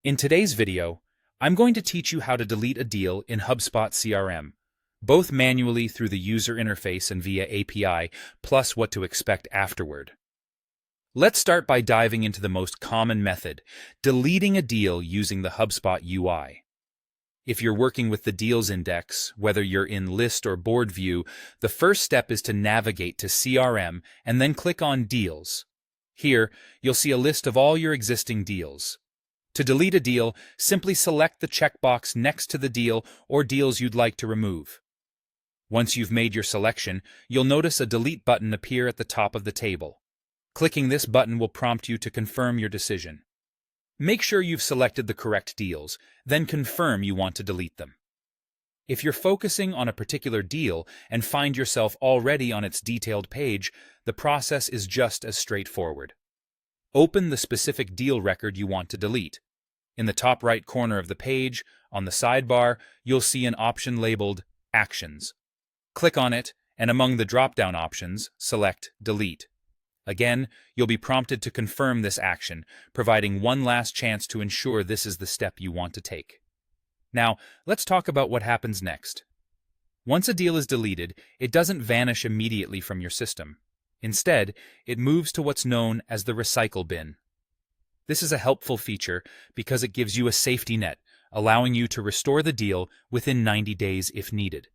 In today's video, I'm going to teach you how to delete a deal in HubSpot CRM, both manually through the user interface and via API, plus what to expect afterward. Let's start by diving into the most common method, deleting a deal using the HubSpot UI. If you're working with the Deals Index, whether you're in List or Board View, the first step is to navigate to CRM and then click on Deals. Here, you'll see a list of all your existing deals. To delete a deal, simply select the checkbox next to the deal or deals you'd like to remove. Once you've made your selection, you'll notice a Delete button appear at the top of the table. Clicking this button will prompt you to confirm your decision. Make sure you've selected the correct deals, then confirm you want to delete them. If you're focusing on a particular deal and find yourself already on its detailed page, the process is just as straightforward. Open the specific deal record you want to delete. In the top right corner of the page, on the sidebar, you'll see an option labeled Actions. Click on it, and among the drop-down options, select Delete. Again, you'll be prompted to confirm this action, providing one last chance to ensure this is the step you want to take. Now, let's talk about what happens next. Once a deal is deleted, it doesn't vanish immediately from your system. Instead, it moves to what's known as the recycle bin. This is a helpful feature because it gives you a safety net, allowing you to restore the deal within 90 days if needed.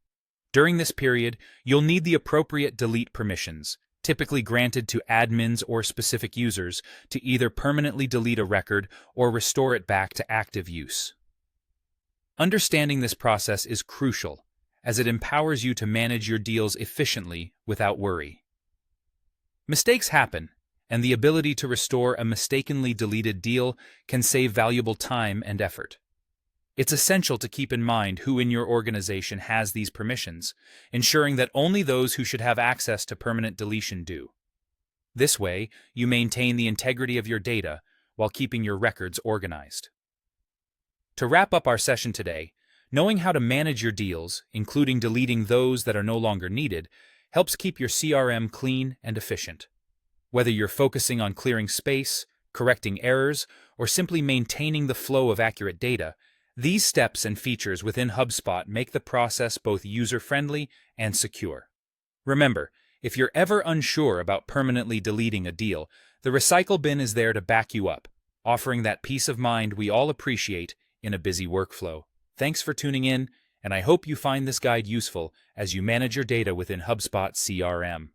During this period, you'll need the appropriate delete permissions, typically granted to admins or specific users, to either permanently delete a record or restore it back to active use. Understanding this process is crucial, as it empowers you to manage your deals efficiently without worry. Mistakes happen, and the ability to restore a mistakenly deleted deal can save valuable time and effort. It's essential to keep in mind who in your organization has these permissions, ensuring that only those who should have access to permanent deletion do. This way, you maintain the integrity of your data while keeping your records organized. To wrap up our session today, knowing how to manage your deals, including deleting those that are no longer needed, helps keep your CRM clean and efficient. Whether you're focusing on clearing space, correcting errors, or simply maintaining the flow of accurate data, these steps and features within HubSpot make the process both user-friendly and secure. Remember, if you're ever unsure about permanently deleting a deal, the recycle bin is there to back you up, offering that peace of mind we all appreciate in a busy workflow. Thanks for tuning in, and I hope you find this guide useful as you manage your data within HubSpot CRM.